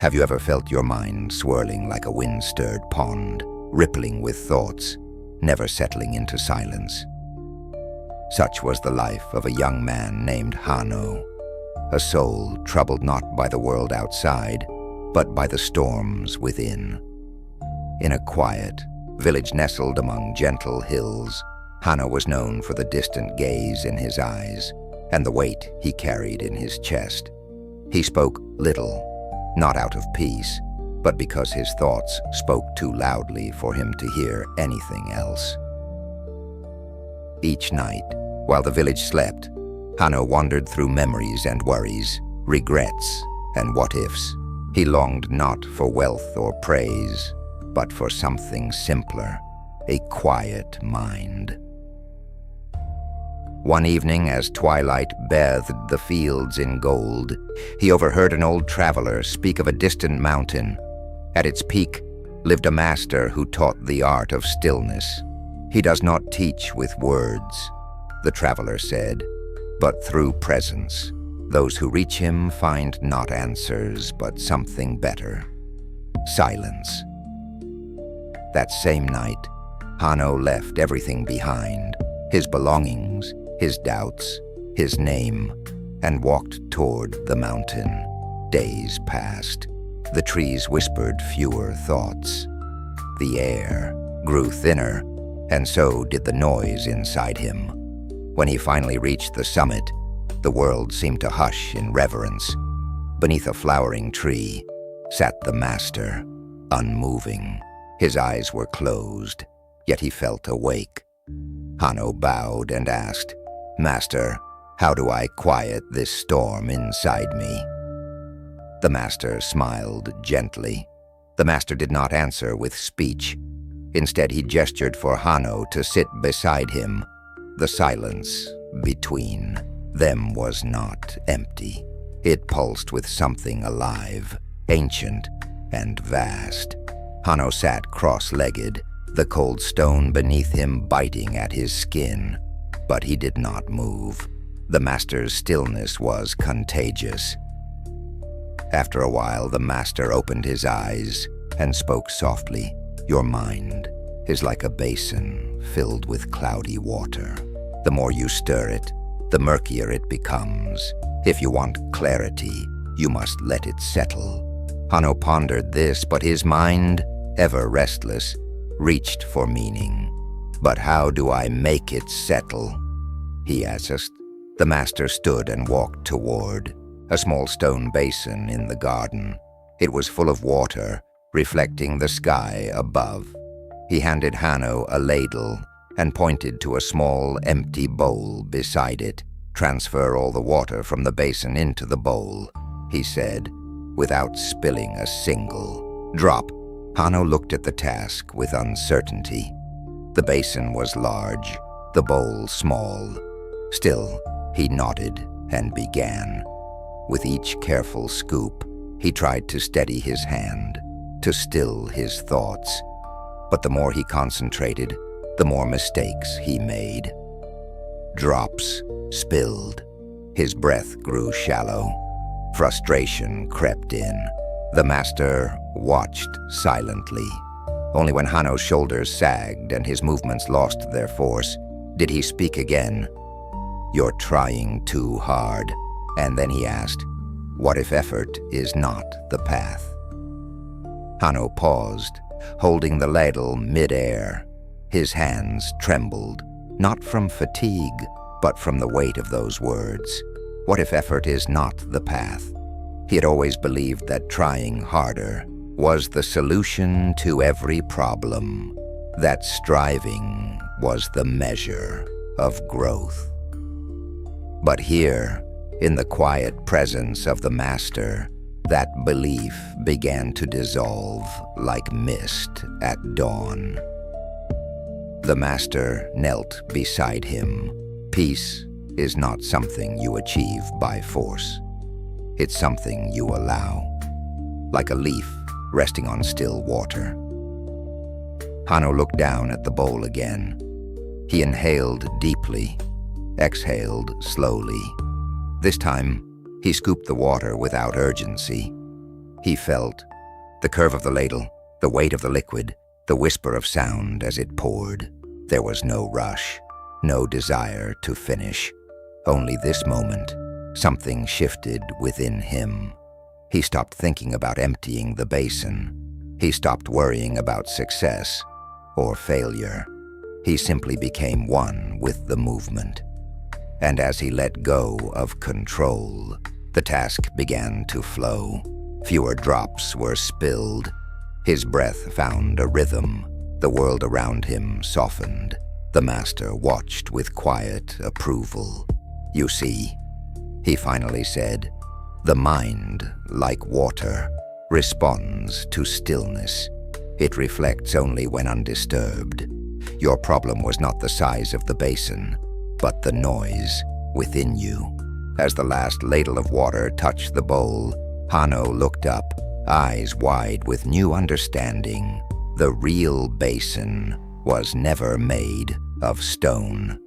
Have you ever felt your mind swirling like a wind-stirred pond, rippling with thoughts, never settling into silence? Such was the life of a young man named Hanno, a soul troubled not by the world outside, but by the storms within. In a quiet village nestled among gentle hills, Hanno was known for the distant gaze in his eyes and the weight he carried in his chest. He spoke little, not out of peace, but because his thoughts spoke too loudly for him to hear anything else. Each night, while the village slept, Hanno wandered through memories and worries, regrets and what-ifs. He longed not for wealth or praise, but for something simpler, a quiet mind. One evening, as twilight bathed the fields in gold, he overheard an old traveler speak of a distant mountain. At its peak lived a master who taught the art of stillness. He does not teach with words, the traveler said, but through presence. Those who reach him find not answers, but something better: silence. That same night, Hanno left everything behind, his belongings, his doubts, his name, and walked toward the mountain. Days passed. The trees whispered fewer thoughts. The air grew thinner, and so did the noise inside him. When he finally reached the summit, the world seemed to hush in reverence. Beneath a flowering tree sat the master, unmoving. His eyes were closed, yet he felt awake. Hanno bowed and asked, "Master, how do I quiet this storm inside me?" The master smiled gently. The master did not answer with speech. Instead, he gestured for Hanno to sit beside him. The silence between them was not empty. It pulsed with something alive, ancient and vast. Hanno sat cross-legged, the cold stone beneath him biting at his skin, but he did not move. The master's stillness was contagious. After a while, the master opened his eyes and spoke softly. "Your mind is like a basin filled with cloudy water. The more you stir it, the murkier it becomes. If you want clarity, you must let it settle." Hanno pondered this, but his mind, ever restless, reached for meaning. "But how do I make it settle?" he asked. The master stood and walked toward a small stone basin in the garden. It was full of water, reflecting the sky above. He handed Hanno a ladle and pointed to a small, empty bowl beside it. "Transfer all the water from the basin into the bowl," he said, without spilling a single drop. Hanno looked at the task with uncertainty. The basin was large, the bowl small. Still, he nodded and began. With each careful scoop, he tried to steady his hand, to still his thoughts. But the more he concentrated, the more mistakes he made. Drops spilled. His breath grew shallow. Frustration crept in. The master watched silently. Only when Hanno's shoulders sagged and his movements lost their force did he speak again. "You're trying too hard." And then he asked, "What if effort is not the path?" Hanno paused, holding the ladle mid-air. His hands trembled, not from fatigue, but from the weight of those words. What if effort is not the path? He had always believed that trying harder was the solution to every problem, that striving was the measure of growth. But here, in the quiet presence of the master, that belief began to dissolve like mist at dawn. The master knelt beside him. Peace is not something you achieve by force. It's something you allow, like a leaf resting on still water. Hanno looked down at the bowl again. He inhaled deeply, exhaled slowly. This time, he scooped the water without urgency. He felt the curve of the ladle, the weight of the liquid, the whisper of sound as it poured. There was no rush, no desire to finish. Only this moment, something shifted within him. He stopped thinking about emptying the basin. He stopped worrying about success or failure. He simply became one with the movement. And as he let go of control, the task began to flow. Fewer drops were spilled. His breath found a rhythm. The world around him softened. The master watched with quiet approval. "You see," he finally said, "the mind, like water, responds to stillness. It reflects only when undisturbed. Your problem was not the size of the basin, but the noise within you." As the last ladle of water touched the bowl, Hanno looked up, eyes wide with new understanding. The real basin was never made of stone.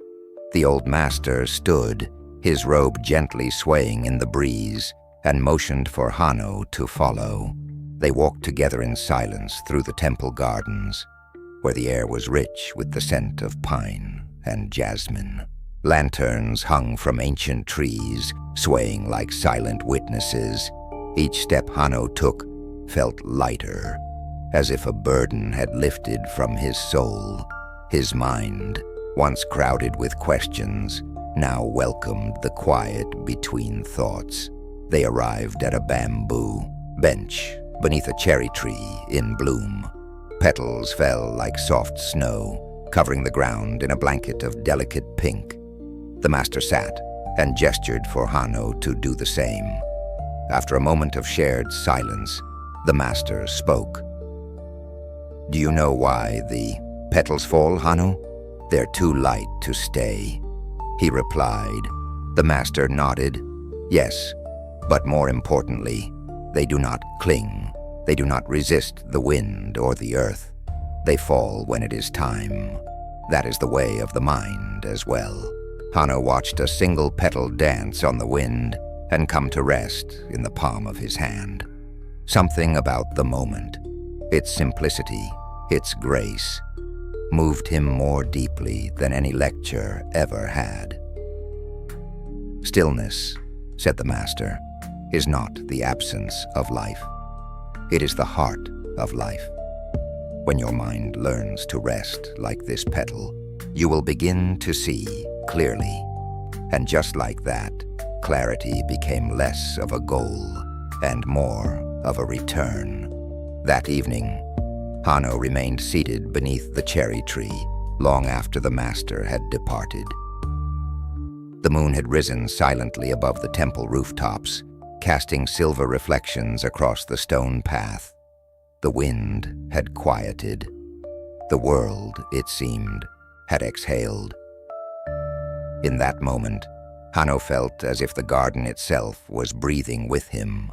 The old master stood, his robe gently swaying in the breeze, and motioned for Hanno to follow. They walked together in silence through the temple gardens, where the air was rich with the scent of pine and jasmine. Lanterns hung from ancient trees, swaying like silent witnesses. Each step Hanno took felt lighter, as if a burden had lifted from his soul. His mind, once crowded with questions, now welcomed the quiet between thoughts. They arrived at a bamboo bench beneath a cherry tree in bloom. Petals fell like soft snow, covering the ground in a blanket of delicate pink. The master sat and gestured for Hanno to do the same. After a moment of shared silence, the master spoke. "Do you know why the petals fall, Hanno? They're too light to stay," he replied. The master nodded. "Yes, but more importantly, they do not cling. They do not resist the wind or the earth. They fall when it is time. That is the way of the mind as well." Hanno watched a single petal dance on the wind and come to rest in the palm of his hand. Something about the moment, its simplicity, its grace, moved him more deeply than any lecture ever had. "Stillness," said the master, "is not the absence of life. It is the heart of life. When your mind learns to rest like this petal, you will begin to see clearly." And just like that, clarity became less of a goal and more of a return. That evening, Hanno remained seated beneath the cherry tree long after the master had departed. The moon had risen silently above the temple rooftops, casting silver reflections across the stone path. The wind had quieted. The world, it seemed, had exhaled. In that moment, Hanno felt as if the garden itself was breathing with him,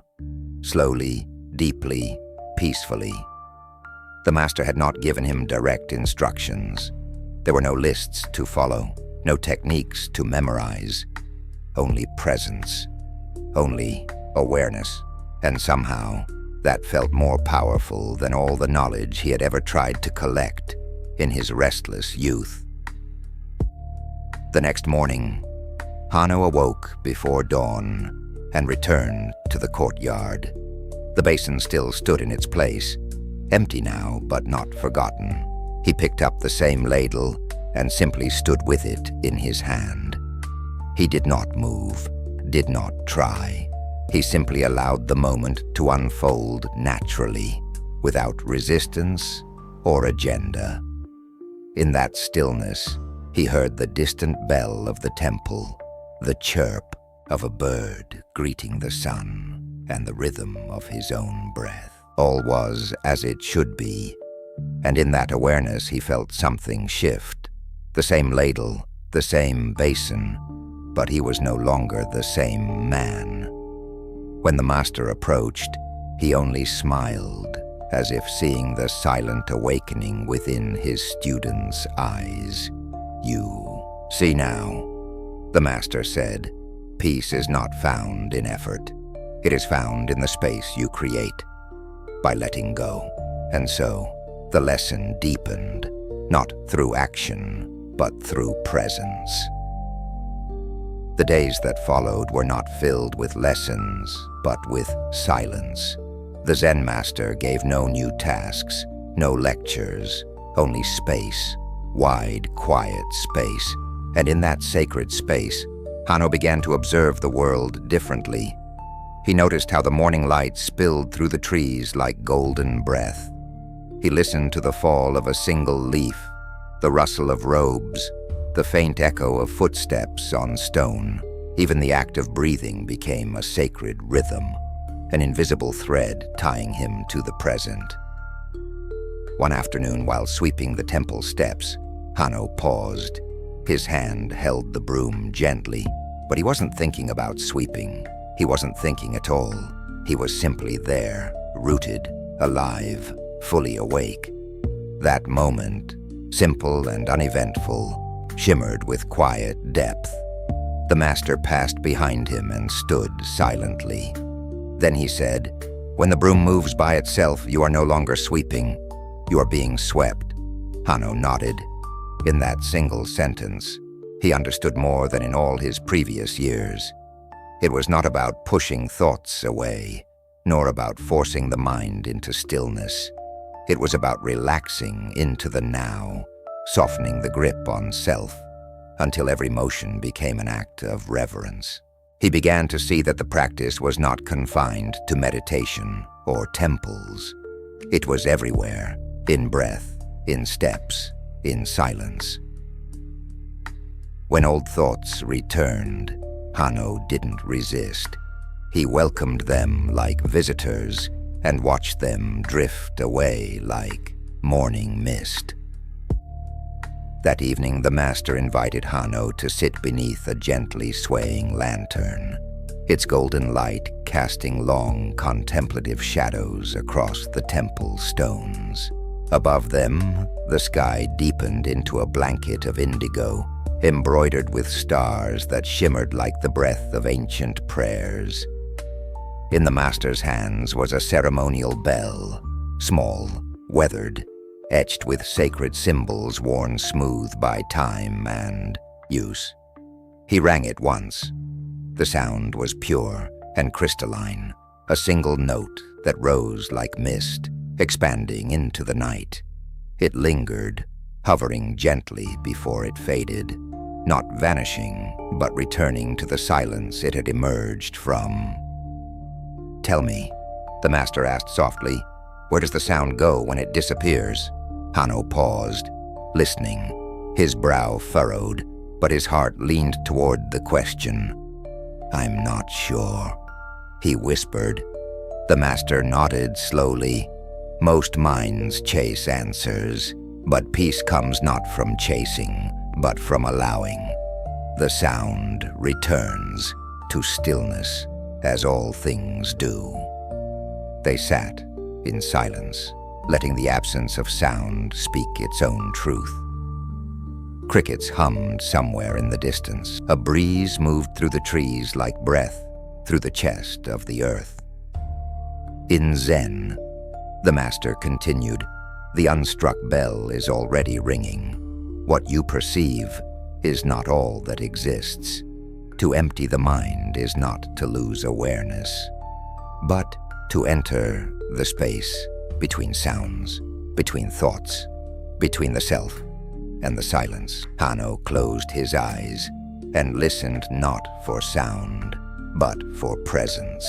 slowly, deeply, peacefully. The master had not given him direct instructions. There were no lists to follow, no techniques to memorize, only presence, only awareness, and somehow that felt more powerful than all the knowledge he had ever tried to collect in his restless youth. The next morning, Hanno awoke before dawn and returned to the courtyard. The basin still stood in its place, empty now but not forgotten. He picked up the same ladle and simply stood with it in his hand. He did not move, did not try. He simply allowed the moment to unfold naturally, without resistance or agenda. In that stillness, he heard the distant bell of the temple, the chirp of a bird greeting the sun, and the rhythm of his own breath. All was as it should be, and in that awareness he felt something shift. The same ladle, the same basin, but he was no longer the same man. When the master approached, he only smiled, as if seeing the silent awakening within his student's eyes. "You see now," the master said, "peace is not found in effort. It is found in the space you create. by letting go. And so, the lesson deepened, not through action, but through presence. The days that followed were not filled with lessons, but with silence. The Zen master gave no new tasks, no lectures, only space, wide, quiet space. And in that sacred space, Hanno began to observe the world differently. He noticed how the morning light spilled through the trees like golden breath. He listened to the fall of a single leaf, the rustle of robes, the faint echo of footsteps on stone. Even the act of breathing became a sacred rhythm, an invisible thread tying him to the present. One afternoon, while sweeping the temple steps, Hanno paused. His hand held the broom gently, but he wasn't thinking about sweeping. He wasn't thinking at all. He was simply there, rooted, alive, fully awake. That moment, simple and uneventful, shimmered with quiet depth. The master passed behind him and stood silently. Then he said, "When the broom moves by itself, you are no longer sweeping. You are being swept." Hanno nodded. In that single sentence, he understood more than in all his previous years. It was not about pushing thoughts away, nor about forcing the mind into stillness. It was about relaxing into the now, softening the grip on self, until every motion became an act of reverence. He began to see that the practice was not confined to meditation or temples. It was everywhere, in breath, in steps, in silence. When old thoughts returned, Hanno didn't resist. He welcomed them like visitors and watched them drift away like morning mist. That evening, the master invited Hanno to sit beneath a gently swaying lantern, its golden light casting long, contemplative shadows across the temple stones. Above them, the sky deepened into a blanket of indigo, embroidered with stars that shimmered like the breath of ancient prayers. In the master's hands was a ceremonial bell, small, weathered, etched with sacred symbols worn smooth by time and use. He rang it once. The sound was pure and crystalline, a single note that rose like mist, expanding into the night. It lingered, hovering gently before it faded, not vanishing, but returning to the silence it had emerged from. "Tell me," the master asked softly, "where does the sound go when it disappears?" Hanno paused, listening, his brow furrowed, but his heart leaned toward the question. "I'm not sure," he whispered. The master nodded slowly. "Most minds chase answers, but peace comes not from chasing, but from allowing. The sound returns to stillness, as all things do." They sat in silence, letting the absence of sound speak its own truth. Crickets hummed somewhere in the distance. A breeze moved through the trees like breath through the chest of the earth. "In Zen," the master continued, "the unstruck bell is already ringing. What you perceive is not all that exists. To empty the mind is not to lose awareness, but to enter the space between sounds, between thoughts, between the self and the silence." Hanno closed his eyes and listened not for sound, but for presence.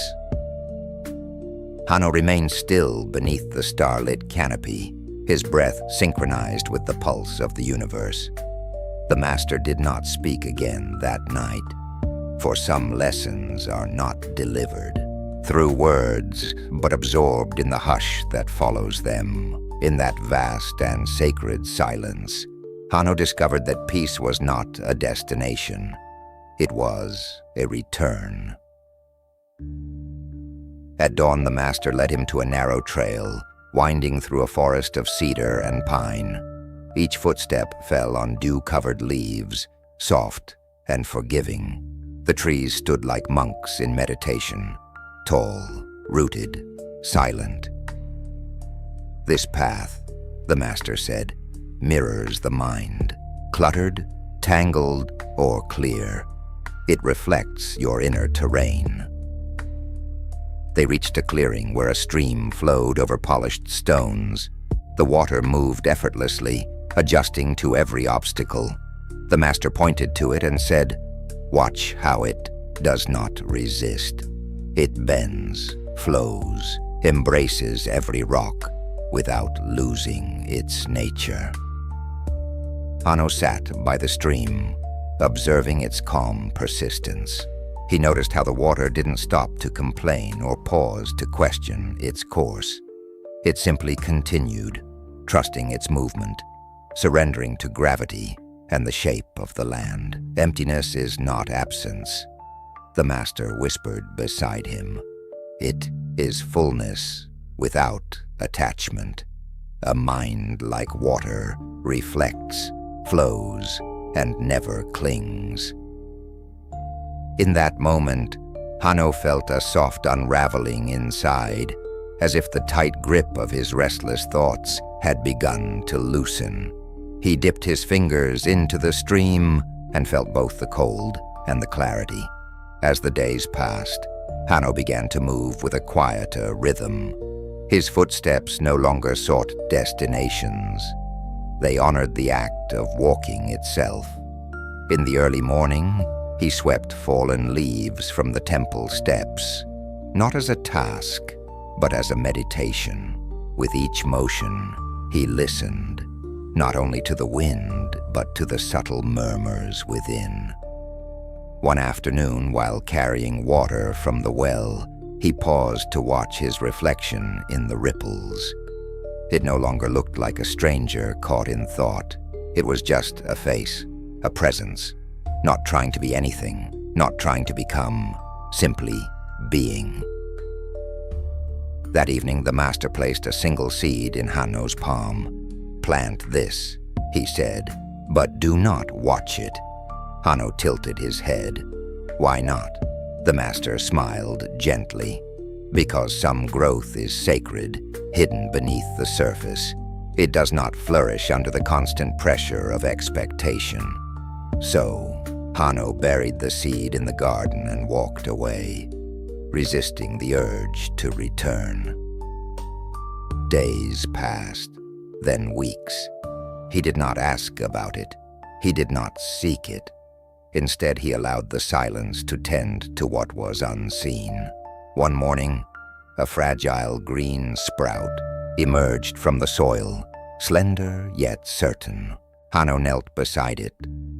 Hanno remained still beneath the starlit canopy, his breath synchronized with the pulse of the universe. The master did not speak again that night, for some lessons are not delivered through words, but absorbed in the hush that follows them. In that vast and sacred silence, Hanno discovered that peace was not a destination. It was a return. At dawn, the master led him to a narrow trail, winding through a forest of cedar and pine. Each footstep fell on dew-covered leaves, soft and forgiving. The trees stood like monks in meditation, tall, rooted, silent. This path, the master said, mirrors the mind, cluttered, tangled, or clear. It reflects your inner terrain. They reached a clearing where a stream flowed over polished stones. The water moved effortlessly, adjusting to every obstacle. The master pointed to it and said, "Watch how it does not resist. It bends, flows, embraces every rock without losing its nature." Hanno sat by the stream, observing its calm persistence. He noticed how the water didn't stop to complain or pause to question its course. It simply continued, trusting its movement, surrendering to gravity and the shape of the land. Emptiness is not absence, the master whispered beside him. It is fullness without attachment. A mind like water reflects, flows, and never clings. In that moment, Hanno felt a soft unraveling inside, as if the tight grip of his restless thoughts had begun to loosen. He dipped his fingers into the stream and felt both the cold and the clarity. As the days passed, Hanno began to move with a quieter rhythm. His footsteps no longer sought destinations. They honored the act of walking itself. In the early morning, he swept fallen leaves from the temple steps, not as a task, but as a meditation. With each motion, he listened, not only to the wind, but to the subtle murmurs within. One afternoon, while carrying water from the well, he paused to watch his reflection in the ripples. It no longer looked like a stranger caught in thought. It was just a face, a presence, not trying to be anything, not trying to become, simply being. That evening, the master placed a single seed in Hanno's palm. "Plant this," he said, "but do not watch it." Hanno tilted his head. "Why not?" The master smiled gently. "Because some growth is sacred, hidden beneath the surface. It does not flourish under the constant pressure of expectation." So, Hanno buried the seed in the garden and walked away, resisting the urge to return. Days passed, then weeks. He did not ask about it. He did not seek it. Instead, he allowed the silence to tend to what was unseen. One morning, a fragile green sprout emerged from the soil, slender yet certain. Hanno knelt beside it,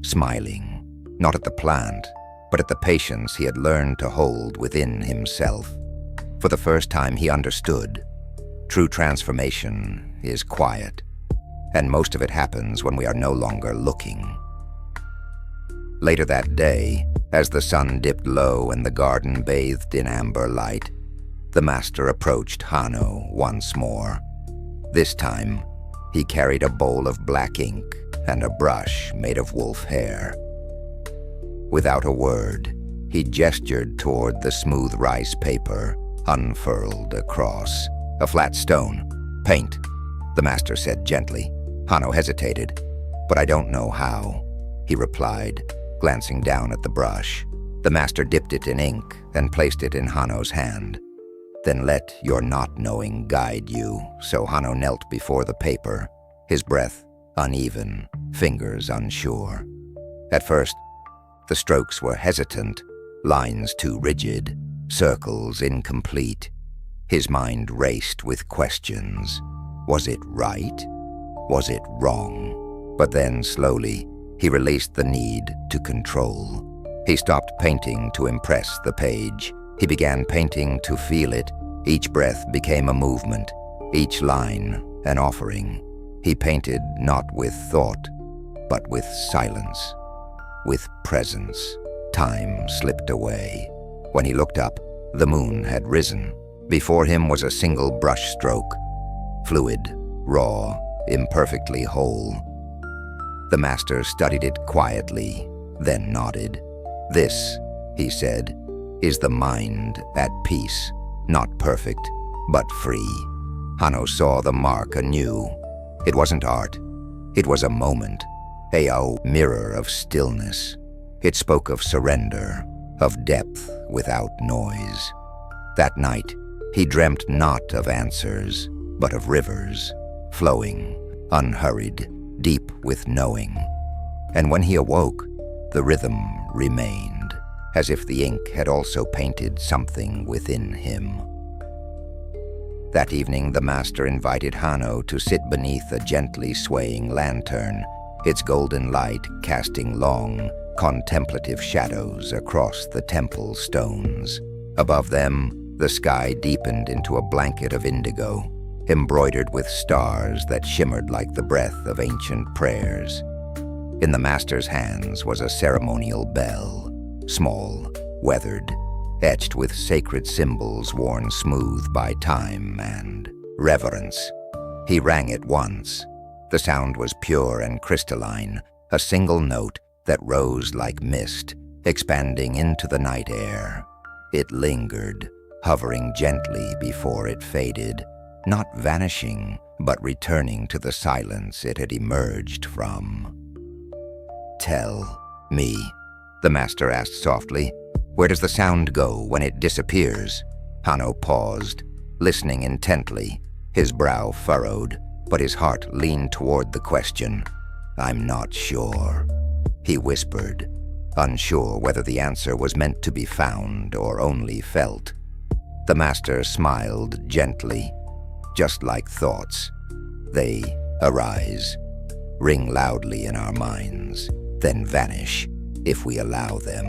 smiling, not at the plant, but at the patience he had learned to hold within himself. For the first time, he understood. True transformation is quiet, and most of it happens when we are no longer looking. Later that day, as the sun dipped low and the garden bathed in amber light, the master approached Hanno once more. This time, he carried a bowl of black ink and a brush made of wolf hair. Without a word, he gestured toward the smooth rice paper unfurled across. "A flat stone. Paint," the master said gently. Hanno hesitated. "But I don't know how," he replied, glancing down at the brush. The master dipped it in ink and placed it in Hanno's hand. "Then let your not knowing guide you." So Hanno knelt before the paper, his breath uneven, fingers unsure. At first, the strokes were hesitant, lines too rigid, circles incomplete. His mind raced with questions. Was it right? Was it wrong? But then, slowly, he released the need to control. He stopped painting to impress the page. He began painting to feel it. Each breath became a movement, each line an offering. He painted not with thought, but with silence, with presence. Time slipped away. When he looked up, the moon had risen. Before him was a single brush stroke, fluid, raw, imperfectly whole. The master studied it quietly, then nodded. "This," he said, "is the mind at peace, not perfect, but free." Hanno saw the mark anew. It wasn't art. It was a moment, a mirror of stillness. It spoke of surrender, of depth without noise. That night, he dreamt not of answers, but of rivers, flowing, unhurried, deep with knowing. And when he awoke, the rhythm remained, as if the ink had also painted something within him. That evening, the master invited Hanno to sit beneath a gently swaying lantern, its golden light casting long, contemplative shadows across the temple stones. Above them, the sky deepened into a blanket of indigo, embroidered with stars that shimmered like the breath of ancient prayers. In the master's hands was a ceremonial bell, small, weathered, etched with sacred symbols worn smooth by time and reverence. He rang it once. The sound was pure and crystalline, a single note that rose like mist, expanding into the night air. It lingered, hovering gently before it faded, not vanishing, but returning to the silence it had emerged from. "Tell me," the master asked softly, "where does the sound go when it disappears?" Hanno paused, listening intently, his brow furrowed, but his heart leaned toward the question. "I'm not sure," he whispered, unsure whether the answer was meant to be found or only felt. The master smiled gently, just like thoughts. They arise, ring loudly in our minds, then vanish if we allow them.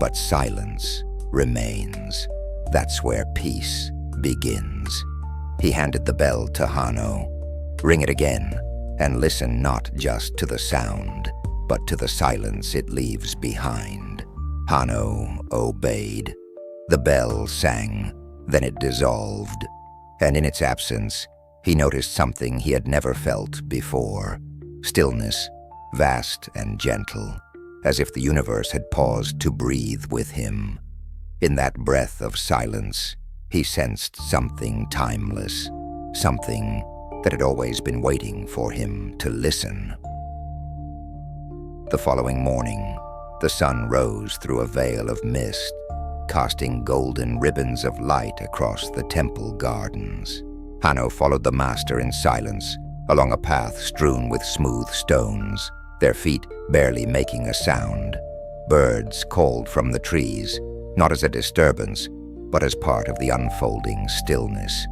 But silence remains. That's where peace begins. He handed the bell to Hanno. "Ring it again, and listen not just to the sound, but to the silence it leaves behind." Hanno obeyed. The bell sang, then it dissolved, and in its absence, he noticed something he had never felt before. Stillness, vast and gentle, as if the universe had paused to breathe with him. In that breath of silence, he sensed something timeless, something that had always been waiting for him to listen. The following morning, the sun rose through a veil of mist, casting golden ribbons of light across the temple gardens. Hanno followed the master in silence, along a path strewn with smooth stones, their feet barely making a sound. Birds called from the trees, not as a disturbance, but as part of the unfolding stillness.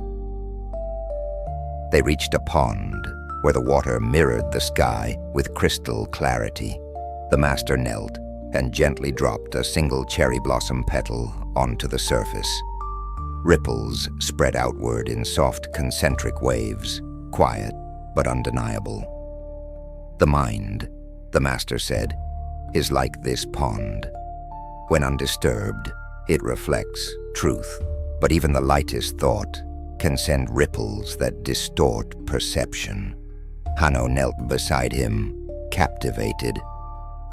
They reached a pond, where the water mirrored the sky with crystal clarity. The master knelt and gently dropped a single cherry blossom petal onto the surface. Ripples spread outward in soft concentric waves, quiet but undeniable. "The mind," the master said, "is like this pond. When undisturbed, it reflects truth, but even the lightest thought can send ripples that distort perception." Hanno knelt beside him, captivated.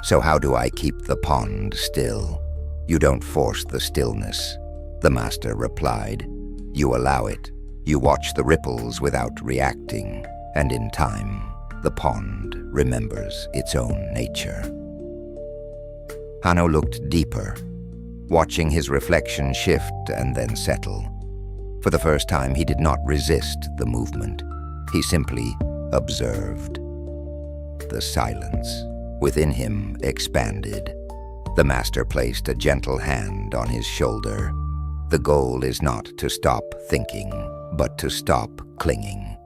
"So how do I keep the pond still?" "You don't force the stillness," the master replied. "You allow it. You watch the ripples without reacting, and in time, the pond remembers its own nature." Hanno looked deeper, watching his reflection shift and then settle. For the first time, he did not resist the movement. He simply observed. The silence within him expanded. The master placed a gentle hand on his shoulder. "The goal is not to stop thinking, but to stop clinging.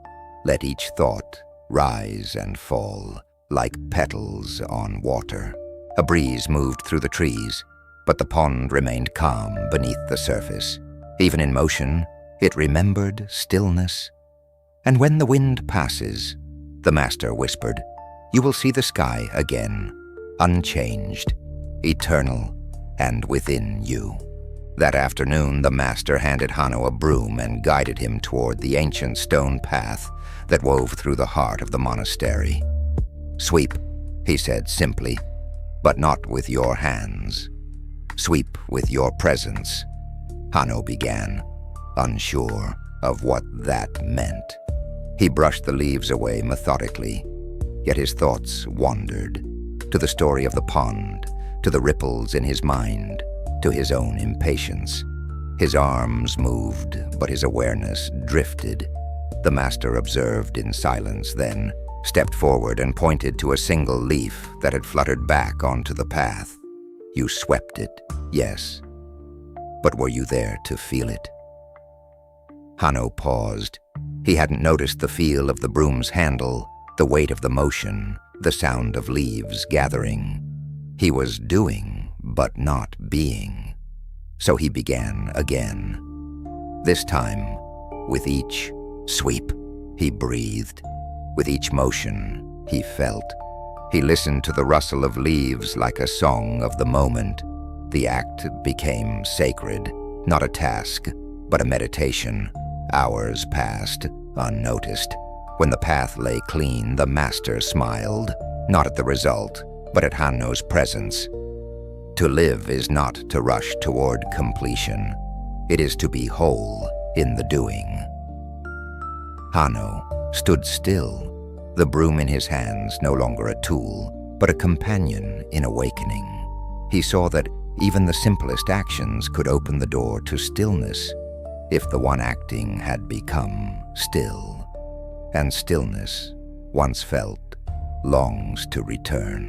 Let each thought rise and fall, like petals on water." A breeze moved through the trees, but the pond remained calm beneath the surface. Even in motion, it remembered stillness. "And when the wind passes," the master whispered, "you will see the sky again, unchanged, eternal, and within you." That afternoon, the master handed Hanno a broom and guided him toward the ancient stone path that wove through the heart of the monastery. "Sweep," he said simply, "but not with your hands. Sweep with your presence." Hanno began, unsure, of what that meant. He brushed the leaves away methodically, yet his thoughts wandered to the story of the pond, to the ripples in his mind, to his own impatience. His arms moved, but his awareness drifted. The master observed in silence, then stepped forward and pointed to a single leaf that had fluttered back onto the path. You swept it, yes, but were you there to feel it? Hanno paused. He hadn't noticed the feel of the broom's handle, the weight of the motion, the sound of leaves gathering. He was doing, but not being. So he began again. This time, with each sweep, he breathed. With each motion, he felt. He listened to the rustle of leaves like a song of the moment. The act became sacred, not a task, but a meditation. Hours passed, unnoticed. When the path lay clean, the master smiled, not at the result, but at Hanno's presence. To live is not to rush toward completion. It is to be whole in the doing. Hanno stood still, the broom in his hands no longer a tool, but a companion in awakening. He saw that even the simplest actions could open the door to stillness, if the one acting had become still. And stillness, once felt, longs to return.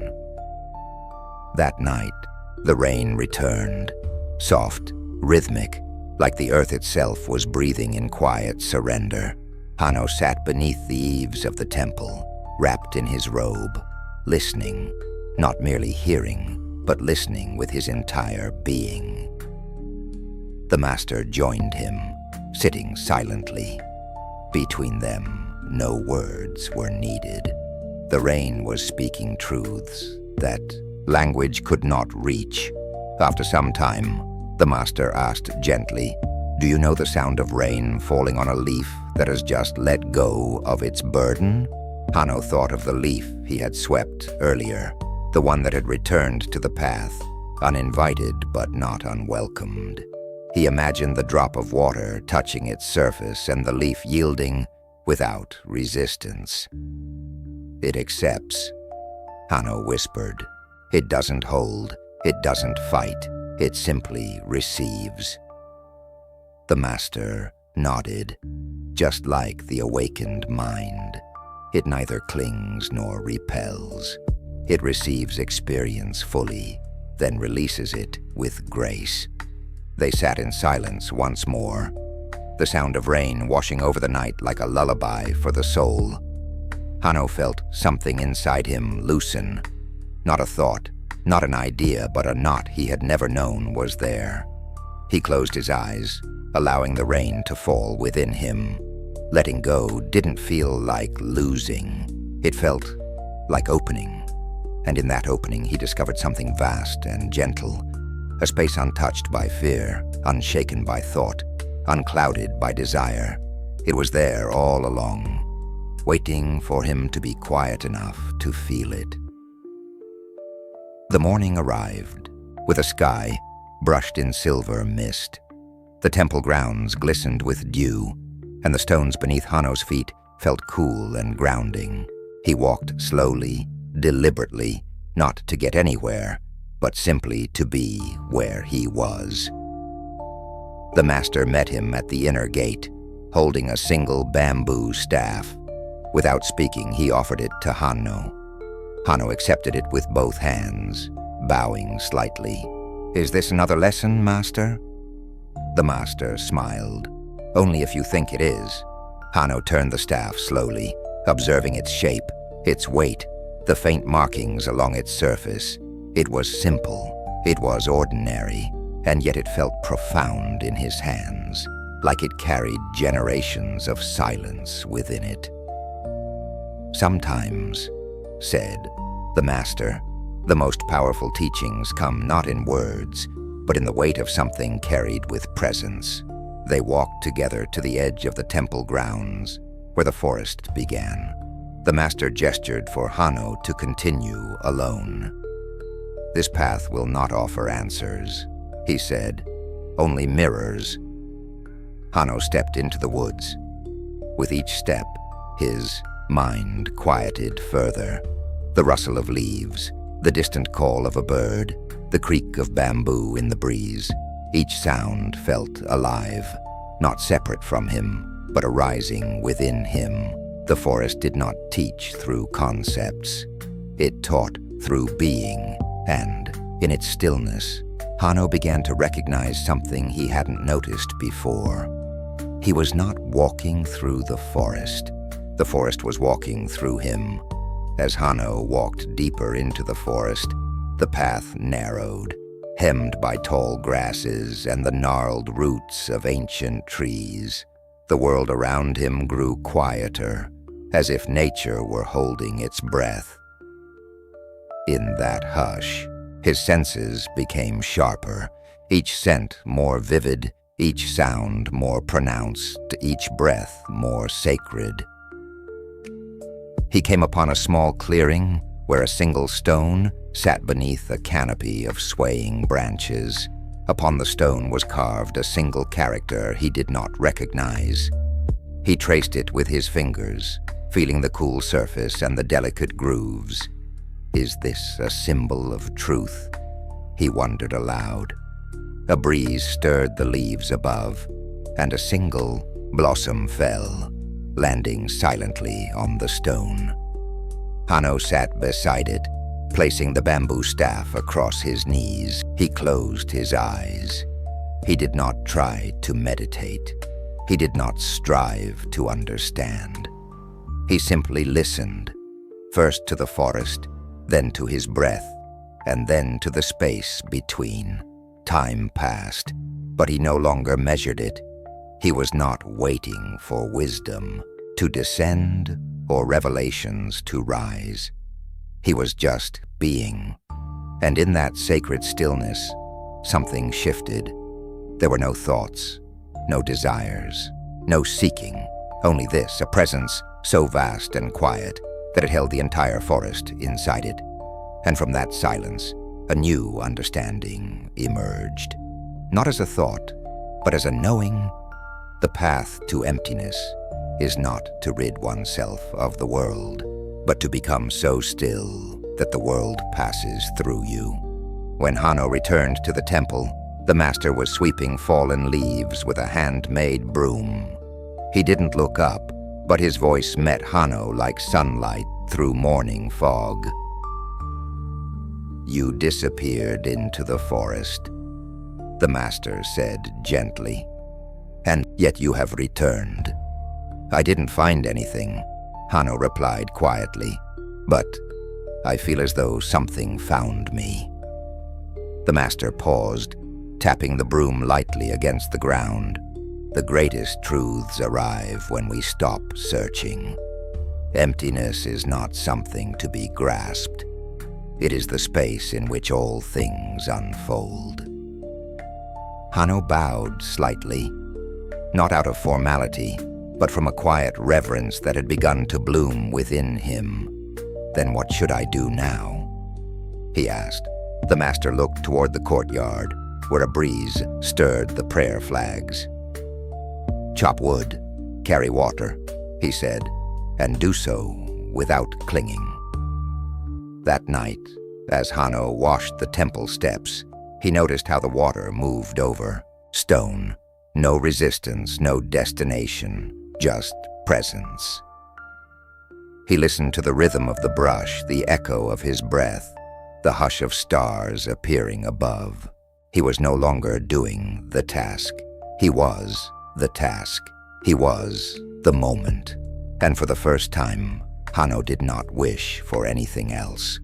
That night, the rain returned, soft, rhythmic, like the earth itself was breathing in quiet surrender. Hanno sat beneath the eaves of the temple, wrapped in his robe, listening, not merely hearing, but listening with his entire being. The master joined him, sitting silently. Between them, no words were needed. The rain was speaking truths that language could not reach. After some time, the master asked gently, "Do you know the sound of rain falling on a leaf that has just let go of its burden?" Hanno thought of the leaf he had swept earlier, the one that had returned to the path, uninvited but not unwelcomed. He imagined the drop of water touching its surface and the leaf yielding without resistance. "It accepts," Hanno whispered. "It doesn't hold, it doesn't fight, it simply receives." The master nodded, just like the awakened mind. It neither clings nor repels. It receives experience fully, then releases it with grace. They sat in silence once more, the sound of rain washing over the night like a lullaby for the soul. Hanno felt something inside him loosen. Not a thought, not an idea, but a knot he had never known was there. He closed his eyes, allowing the rain to fall within him. Letting go didn't feel like losing. It felt like opening. And in that opening, he discovered something vast and gentle, a space untouched by fear, unshaken by thought, unclouded by desire. It was there all along, waiting for him to be quiet enough to feel it. The morning arrived, with a sky brushed in silver mist. The temple grounds glistened with dew, and the stones beneath Hanno's feet felt cool and grounding. He walked slowly, deliberately, not to get anywhere, but simply to be where he was. The master met him at the inner gate, holding a single bamboo staff. Without speaking, he offered it to Hanno. Hanno accepted it with both hands, bowing slightly. "Is this another lesson, master?" The master smiled. "Only if you think it is." Hanno turned the staff slowly, observing its shape, its weight, the faint markings along its surface. It was simple, it was ordinary, and yet it felt profound in his hands, like it carried generations of silence within it. "Sometimes," said the master, "the most powerful teachings come not in words, but in the weight of something carried with presence." They walked together to the edge of the temple grounds, where the forest began. The master gestured for Hanno to continue alone. "This path will not offer answers," he said, "only mirrors." Hanno stepped into the woods. With each step, his mind quieted further. The rustle of leaves, the distant call of a bird, the creak of bamboo in the breeze. Each sound felt alive, not separate from him, but arising within him. The forest did not teach through concepts. It taught through being, and in its stillness, Hanno began to recognize something he hadn't noticed before. He was not walking through the forest. The forest was walking through him. As Hanno walked deeper into the forest, the path narrowed, hemmed by tall grasses and the gnarled roots of ancient trees. The world around him grew quieter, as if nature were holding its breath. In that hush, his senses became sharper, each scent more vivid, each sound more pronounced, each breath more sacred. He came upon a small clearing where a single stone sat beneath a canopy of swaying branches. Upon the stone was carved a single character he did not recognize. He traced it with his fingers, feeling the cool surface and the delicate grooves. Is this a symbol of truth? He wondered aloud. A breeze stirred the leaves above, and a single blossom fell, landing silently on the stone. Hanno sat beside it, placing the bamboo staff across his knees. He closed his eyes. He did not try to meditate. He did not strive to understand. He simply listened, first to the forest, then to his breath, and then to the space between. Time passed, but he no longer measured it. He was not waiting for wisdom to descend or revelations to rise. He was just being. And in that sacred stillness, something shifted. There were no thoughts, no desires, no seeking, only this, a presence so vast and quiet that it held the entire forest inside it. And from that silence, a new understanding emerged. Not as a thought, but as a knowing. The path to emptiness is not to rid oneself of the world, but to become so still that the world passes through you. When Hanno returned to the temple, the master was sweeping fallen leaves with a handmade broom. He didn't look up, but his voice met Hanno like sunlight through morning fog. You disappeared into the forest, the master said gently, and yet you have returned. I didn't find anything, Hanno replied quietly, but I feel as though something found me. The master paused, tapping the broom lightly against the ground. The greatest truths arrive when we stop searching. Emptiness is not something to be grasped. It is the space in which all things unfold. Hanno bowed slightly, not out of formality, but from a quiet reverence that had begun to bloom within him. Then what should I do now? He asked. The master looked toward the courtyard, where a breeze stirred the prayer flags. Chop wood, carry water, he said, and do so without clinging. That night, as Hanno washed the temple steps, he noticed how the water moved over. Stone, no resistance, no destination, just presence. He listened to the rhythm of the brush, the echo of his breath, the hush of stars appearing above. He was no longer doing the task. He was the task. He was the moment. And for the first time, Hanno did not wish for anything else.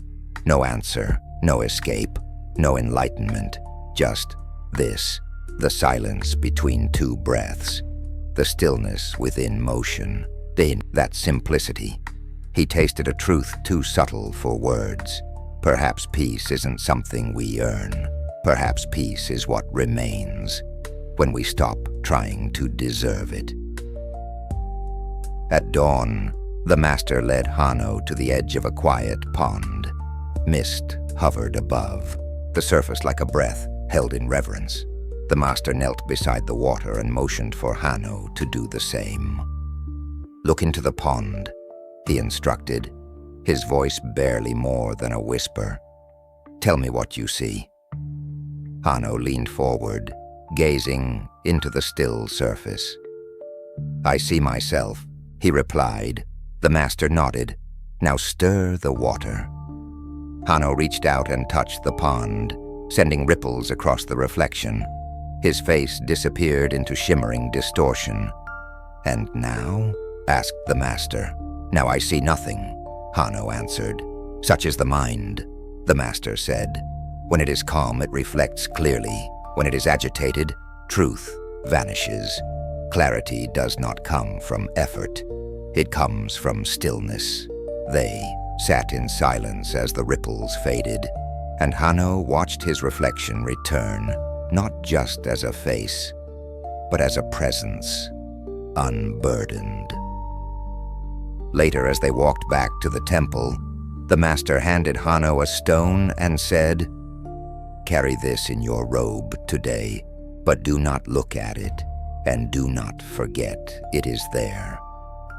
No answer, no escape, no enlightenment, just this, the silence between two breaths, the stillness within motion, that simplicity. He tasted a truth too subtle for words. Perhaps peace isn't something we earn. Perhaps peace is what remains when we stop trying to deserve it. At dawn, the master led Hanno to the edge of a quiet pond. Mist hovered above, the surface like a breath held in reverence. The master knelt beside the water and motioned for Hanno to do the same. "Look into the pond," he instructed, his voice barely more than a whisper. "Tell me what you see." Hanno leaned forward, gazing into the still surface. "I see myself," he replied. The master nodded. "Now stir the water." Hanno reached out and touched the pond, sending ripples across the reflection. His face disappeared into shimmering distortion. "And now?" asked the master. "Now I see nothing," Hanno answered. "Such is the mind," the master said. "When it is calm, it reflects clearly. When it is agitated, truth vanishes. Clarity does not come from effort. It comes from stillness." They sat in silence as the ripples faded, and Hanno watched his reflection return, not just as a face, but as a presence, unburdened. Later, as they walked back to the temple, the master handed Hanno a stone and said, "Carry this in your robe today, but do not look at it, and do not forget it is there."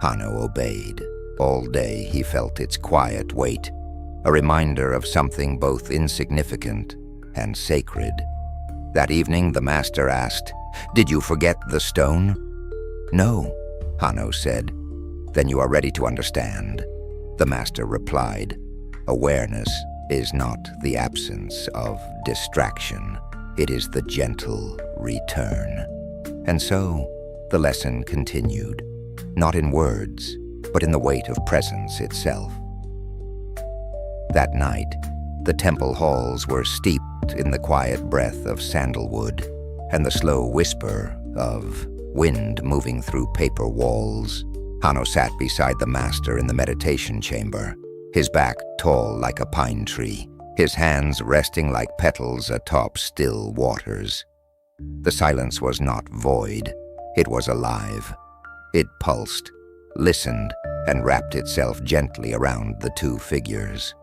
Hanno obeyed. All day he felt its quiet weight, a reminder of something both insignificant and sacred. That evening the master asked, "Did you forget the stone?" "No," Hanno said. "Then you are ready to understand," the master replied. "Awareness is not the absence of distraction. It is the gentle return." And so the lesson continued, not in words, but in the weight of presence itself. That night, the temple halls were steeped in the quiet breath of sandalwood and the slow whisper of wind moving through paper walls. Hanno sat beside the master in the meditation chamber, his back tall like a pine tree, his hands resting like petals atop still waters. The silence was not void, it was alive. It pulsed, listened, and wrapped itself gently around the two figures.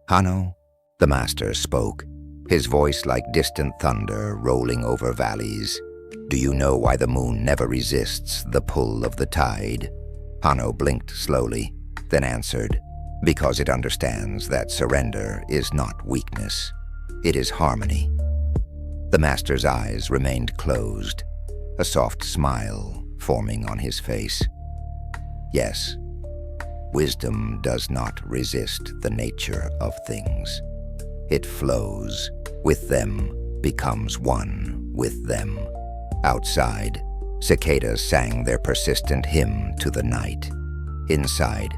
"Hanno," the master spoke, his voice like distant thunder rolling over valleys. "Do you know why the moon never resists the pull of the tide?" Hanno blinked slowly, then answered, "Because it understands that surrender is not weakness. It is harmony." The master's eyes remained closed, a soft smile forming on his face. "Yes, wisdom does not resist the nature of things. It flows with them, becomes one with them." Outside, cicadas sang their persistent hymn to the night. Inside,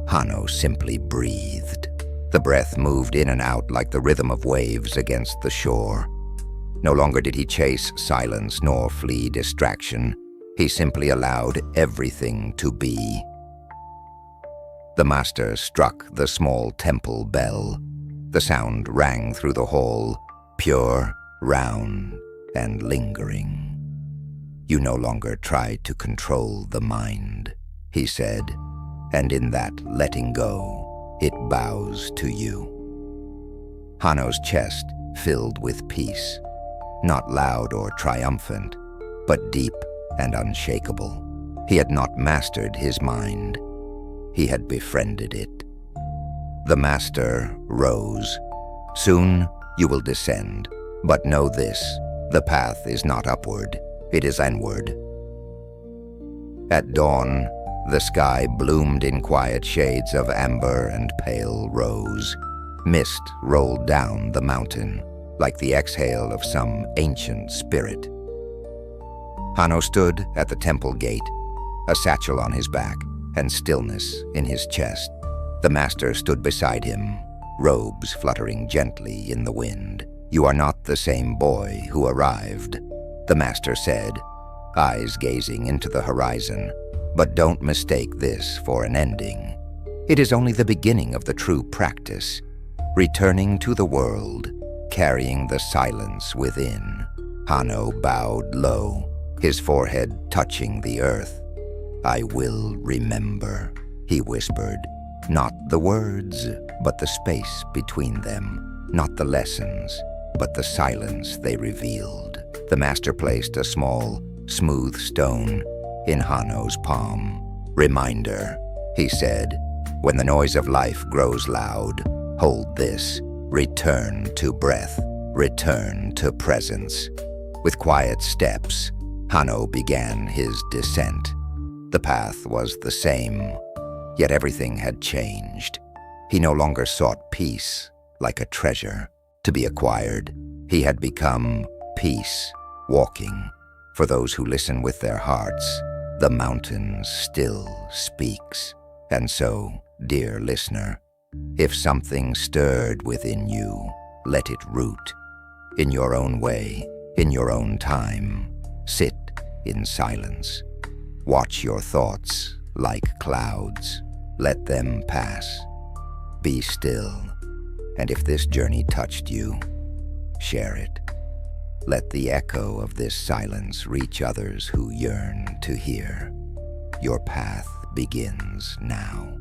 Hanno simply breathed. The breath moved in and out like the rhythm of waves against the shore. No longer did he chase silence nor flee distraction. He simply allowed everything to be. The master struck the small temple bell. The sound rang through the hall, pure, round, and lingering. "You no longer try to control the mind," he said, "and in that letting go, it bows to you." Hanno's chest filled with peace, not loud or triumphant, but deep and unshakable. He had not mastered his mind. He had befriended it. The master rose. "Soon you will descend, but know this, the path is not upward, it is inward." At dawn, the sky bloomed in quiet shades of amber and pale rose. Mist rolled down the mountain, like the exhale of some ancient spirit. Hanno stood at the temple gate, a satchel on his back and stillness in his chest. The master stood beside him, robes fluttering gently in the wind. "You are not the same boy who arrived," the master said, eyes gazing into the horizon. "But don't mistake this for an ending. It is only the beginning of the true practice, returning to the world, carrying the silence within." Hanno bowed low, his forehead touching the earth. "I will remember," he whispered. Not the words, but the space between them. Not the lessons, but the silence they revealed. The master placed a small, smooth stone in Hanno's palm. "Reminder," he said, "when the noise of life grows loud, hold this. Return to breath. Return to presence." With quiet steps, Hanno began his descent. The path was the same, yet everything had changed. He no longer sought peace like a treasure to be acquired. He had become peace, walking. For those who listen with their hearts, the mountain still speaks. And so, dear listener, if something stirred within you, let it root. In your own way, in your own time, sit in silence. Watch your thoughts like clouds. Let them pass. Be still. And if this journey touched you, share it. Let the echo of this silence reach others who yearn to hear. Your path begins now.